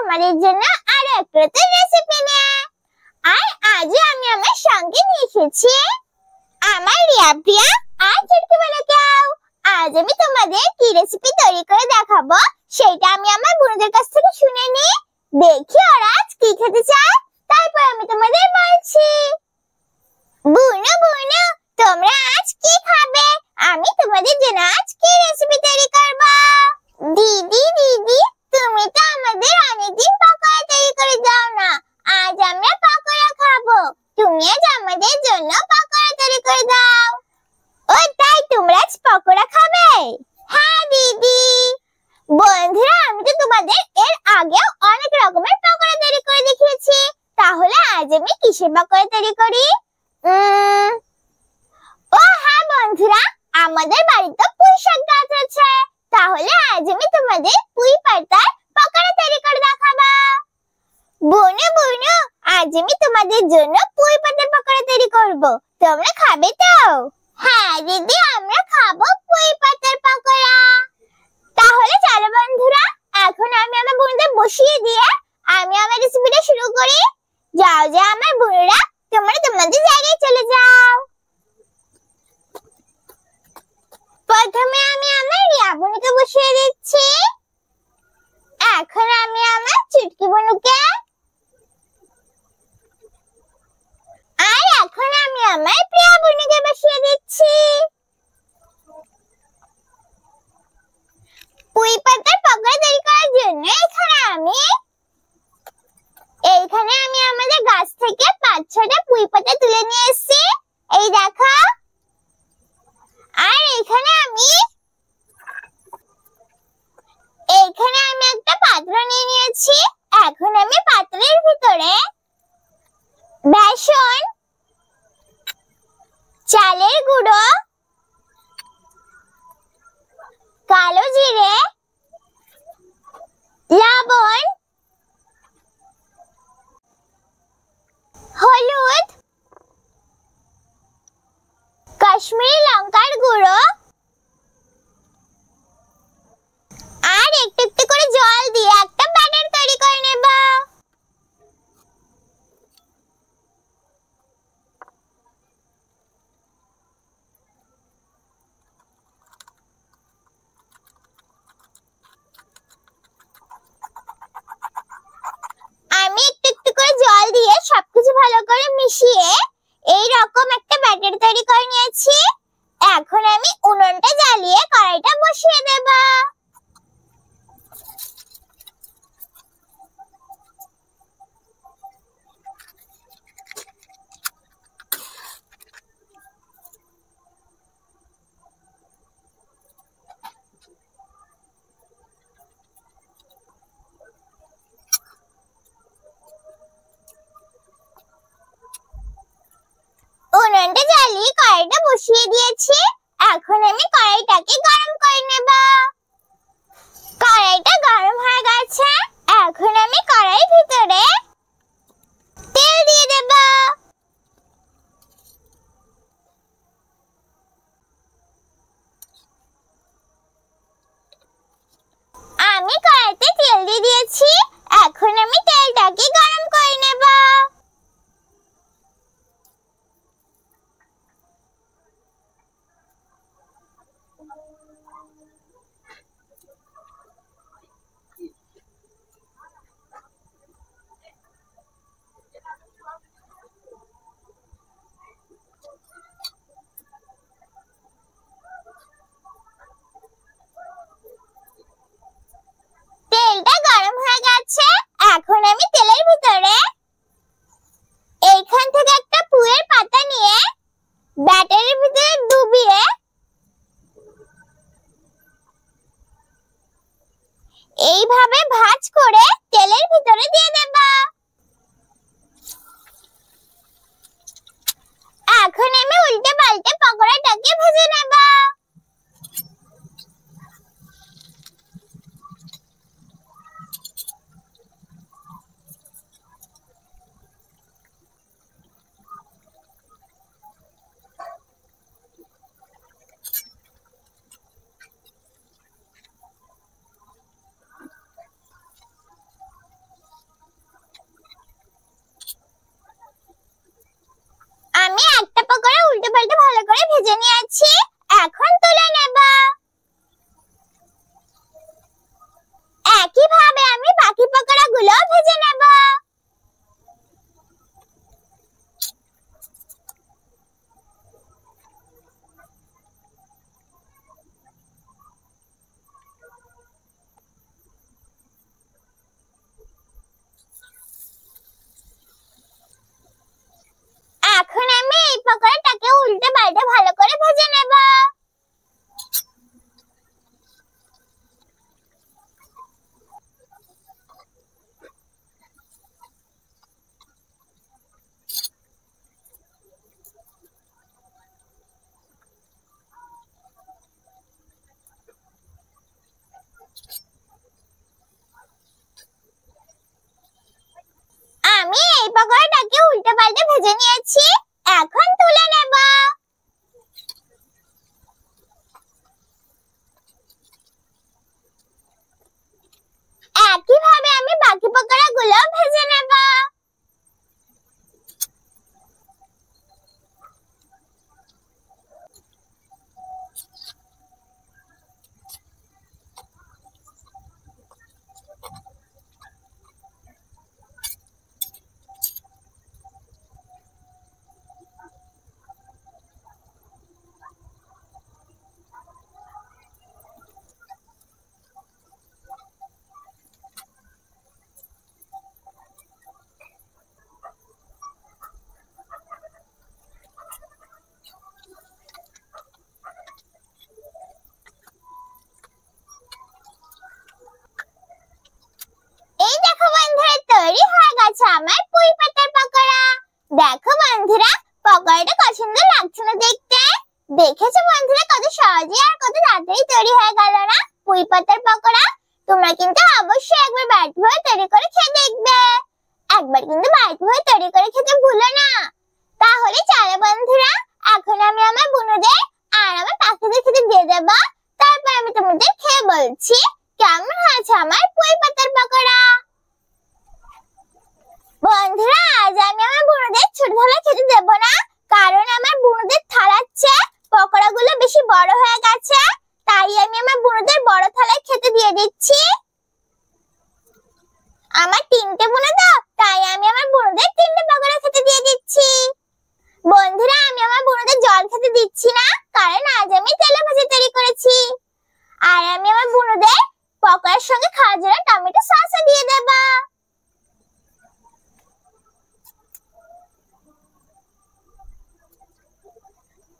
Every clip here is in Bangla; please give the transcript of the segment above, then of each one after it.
তোমাদের জন্য আরো একটা নতুন রেসিপি নিয়ে। আর আজও আমি আমার সঙ্গে নিয়ে এসেছি আমার রিয়া প্রিয়া আর চুটকি বানাকেও। আজ আমি তোমাদের কি রেসিপি তৈরি করে দেখাবো সেটা আমি আমার বোনদের কাছ থেকে শুনে নিই। দেখি ওরা আজ কি খেতে চায়, তারপর আমি তোমাদের বলছি। বুনু বুনু, তোমরা আজ কি খাবে? আমি তোমাদের জন্য আজ কি রেসিপি তৈরি করব। দিদি দিদি, তুমি তো আমাদের অনেকদিন পকোড়া তৈরি করে দাও না। আজ আমরা পকোড়া খাবো। তুমি আজ আমাদের জন্য পকোড়া তৈরি করে দাও। ও তাই, তোমরা আজ পকোড়া খাবে? হ্যাঁ দিদি। বন্ধুরা, আমি তো তোমাদের এর আগেও অনেক রকমের পকোড়া তৈরি করে দেখিয়েছি। তাহলে আজ আমি কিসের পকোড়া তৈরি করি? ও হ্যাঁ বন্ধুরা, আমাদের বাড়িতে পুঁই শাক গাছ আছে। তাহলে আজ আমি তোমাদের পুঁই পাতার পকোড়া তৈরি করে দেখাবো। বুনু বুনু, আজ আমি তোমাদের জন্য পুঁই পাতার পকোড়া তৈরি করব। তোমরা খাবে তো? হ্যাঁ দিদি, আমরা খাবো পুঁই পাতার পকোড়া। তাহলে চলো বন্ধুরা, এখন আমি আমার বোনদের বসিয়ে দিয়ে আমি আমার রেসিপিটা শুরু করি। যাও যাও আমার বোনেরা, তোমরা তোমাদের জায়গায় চলে যাও। প্রথমে আমি আমার রিয়া বোনকে বসিয়ে দিচ্ছি। এখন আমি আমার চুটকি বোনকে, আর এখন আমি আমার প্রিয়া বোনকে বসিয়ে দিচ্ছি। পুঁই পাতার পকোড়া তৈরি করার জন্য এইখানে আমি আমাদের গাছ থেকে 5-6টা পুঁই পাতা তুলে নিয়ে এসেছি। এই দেখো। আর এইখানে আমি একটা পাত্র নিয়ে নিয়েছি। এখন আমি পাত্রের ভিতরে বেসন, চালের গুঁড়ো, কালো জিরে, লবণ, হলুদ, কাশ্মীরি লঙ্কার গুঁড়ো আর একটু একটু করে জল দিয়ে একটা ব্যাটার তৈরি করে নেব। আমি একটু একটু করে জল দিয়ে সবকিছু ভালো করে মিশিয়ে এই রকম একটা ব্যাটার তৈরি করে নিয়েছি। এখন আমি উনুনটা জ্বালিয়ে কড়াইটা বসিয়ে দেব। উনুনটা জ্বালিয়ে কড়াইটা বসিয়ে দিয়েছি। এখন আমি কড়াইটাকে গরম করে নেব। কড়াইটা গরম হয়ে গেছে। এখন আমি কড়াইয়ের ভিতরে তেল দিয়ে দেব। আমি কড়াইতে তেল দিয়ে দিয়েছি। এখন আমি তেলটাকে গরম করে নেব। পকোড়াগুলো ভেজে নেব। এখন আমি এই পকোড়াটাকে উল্টে পাল্টে ভালো করে ভেজে নেব। আমি এই পকোড়াটাকে উল্টে পাল্টে ভেজে নিয়েছি, এখন তুলে নেব। একইভাবে আমি বাকি পকোড়াগুলো ভেজে নেব। এই দেখো বন্ধুরা, তৈরি হয়ে গেছে আমার পুঁই পাতার পকোড়া। দেখো বন্ধুরা, পকোড়াটা কত সুন্দর লাগছে না দেখতে? দেখেছো বন্ধুরা কত সহজে আর কত তাড়াতাড়ি তৈরি হয়ে গেল না পুঁই পাতার পকোড়া? তোমরা কিন্তু অবশ্যই একবার বাড়িতে হয়ে তৈরি করে খেয়ে দেখবে। একবার কিন্তু বাড়িতে হয়ে তৈরি করে খেতে ভুলো না। তাহলে চলো বন্ধুরা, এখন আমি আমার বোনদের আর আমার পাখিদের খেতে দিয়ে দেবো। তারপর আমি তোমাদের খেয়ে বলছি কেমন হয়েছে আমার পুঁই পাতার পকোড়া। বন্ধুরা, আজ আমি আমার বোনদের ছোট থালা খেতে দেবো না, কারণ আমার বোনদের থালার চেয়ে পকোড়াগুলো বেশি বড় হয়ে গেছে। তাই আমি আমার বোনদের বড় থালায় খেতে দিয়ে দিচ্ছি। আমার 3টে বোন তো, তাই আমি আমার বোনদের 3টে পকোড়া খেতে দিয়ে দিচ্ছি। বন্ধুরা, আমি আমার বোনদের জল খেতে দিচ্ছি না, কারণ আজ আমি তেলে ভাজি তৈরি করেছি। আর আমি আমার বোনদের পকোড়ার সঙ্গে খাওয়ার জন্য টমেটো সসও দিয়ে দেব।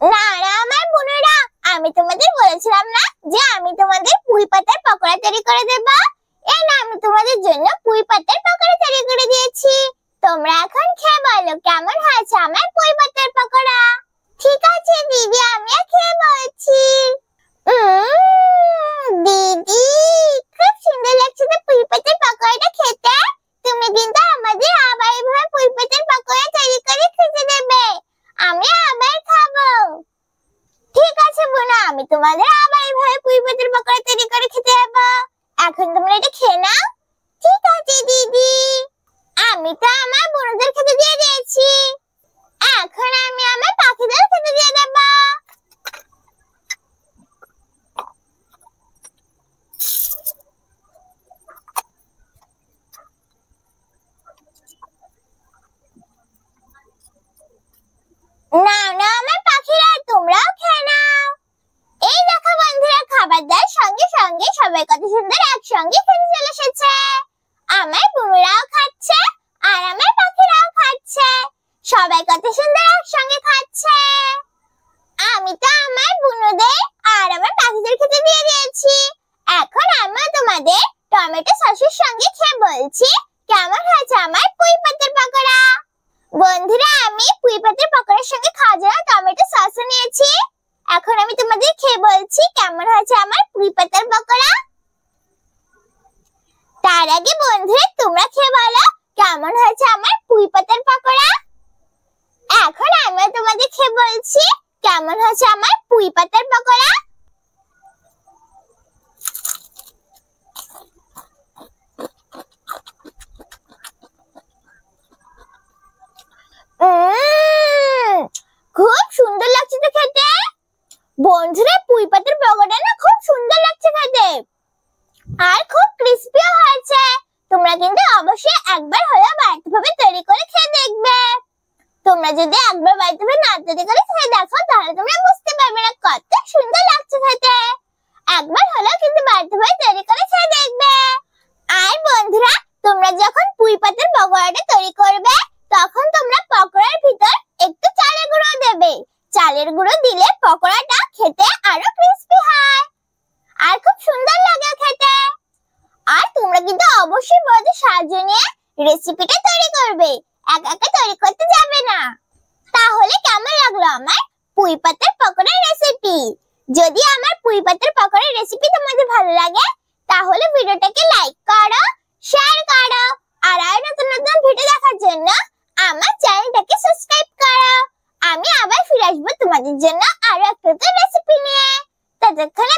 না না আমার বোনেরা, আমি তোমাদের বলেছিলাম না যে আমি তোমাদের পুঁই পাতার পকোড়া তৈরি করে দেব? এই না, আমি তোমাদের জন্য পুঁই পাতার পকোড়া তৈরি করে দিয়েছি। তোমরা এখন খেয়ে বলো কেমন হয়েছে আমার পুঁই পাতার পকোড়া। ঠিক আছে দিদি, আমিও খেয়ে বলছি। দিদি, খুব সুন্দর লাগছে তো পুঁই পাতার পকোড়াটা খেতে। তুমি কিন্তু আমাদের আবার এভাবে পুঁই পাতার পকোড়া তৈরি করে খেতে দেবে, আমি আবার খাবো। ঠিক আছে বোনা, আমি তোমাদের আবার এভাবে পুঁই পাতার পকোড়া তৈরি করে খেতে দেবো। এখন তোমরা এটা খেয়ে নাও। ঠিক আছে দিদি, আমি তো আমার বোনদের খেতে দিয়ে দিয়েছি, এখন আমি আমার পাখিদের খেতে দিয়ে দেব। না না আমার পাখিরা, তোমরাও খেয়ে নাও। এই দেখো বন্ধুরা, খাবার দেওয়ার সঙ্গে সঙ্গে সবাই কত সুন্দর একসঙ্গে খেতে চলে এসেছে। আমার বুনুরাও খাচ্ছে আর আমার পাখিরাও খাচ্ছে, সবাই কত সুন্দর একসঙ্গে খাচ্ছে। আমি তো আমার বুনুদের আর আমার পাখিদের খেতে দিয়ে দিয়েছি, এখন আমি তোমাদের টমেটো সসের সঙ্গে খেয়ে বলছি কেমন হয়েছে আমার পুঁই পাতার পকোড়া। বন্ধুরা, আমি পুঁই পাতার পকোড়ার সঙ্গে খাওয়ার জন্য টমেটো সসও নিয়েছি, এখন আমি তোমাদের খেয়ে বলছি কেমন হয়েছে আমার পুঁই পাতার পকোড়া। তার আগে বন্ধুরা, তোমরা খেয়ে বলো কেমন হয়েছে আমার পুঁই পাতার পকোড়া। এখন আমি তোমাদের খেয়ে বলছি কেমন হয়েছে আমার পুঁই পাতার পকোড়া। খুব সুন্দর লাগছে তো খেতে। বন্ধুরা, পুঁই পাতার পকোড়া না খুব সুন্দর লাগছে খেতে আর খুব ক্রিস্পিও হয়েছে। তোমরা কিন্তু অবশ্যই একবার হলেও বাড়িতে ভাবে তৈরি করে খেয়ে দেখবে। তোমরা যদি একবার বাড়িতে ভাবে না তৈরি করে খেয়ে দেখো তাহলে তোমরা বুঝতে পারবে না কত সুন্দর লাগছে খেতে। একবার হলেও কিন্তু বাড়িতে ভাবে তৈরি করে খেয়ে দেখবে। আর বন্ধুরা, তোমরা যখন পুঁই পাতার পকোড়াটা তৈরি করবে তখন তোমরা পকোড়ার ভিতর একটু চালের গুঁড়ো দেবে। চালের গুঁড়ো দিলে পকোড়াটা খেতে আরো ক্রিস্পি হয় আর খুব সুন্দর লাগে খেতে। আর তোমরা কিন্তু অবশ্যই বড়দের সাহায্য নিয়ে রেসিপিটা তৈরি করবে, একা একা তৈরি করতে যাবে না। তাহলে কেমন লাগলো আমার পুঁই পাতার পকোড়ার রেসিপি? যদি আমার পুঁই পাতার পকোড়ার রেসিপি তোমাদের ভালো লাগে তাহলে ভিডিওটাকে লাইক করো, শেয়ার করো আর নতুন নতুন ভিডিও দেখার জন্য আমার চ্যানেলটাকে সাবস্ক্রাইব করো। আমি আবার ফিরে আসবো তোমাদের জন্য আরো একটা রেসিপি নিয়ে। ততক্ষণে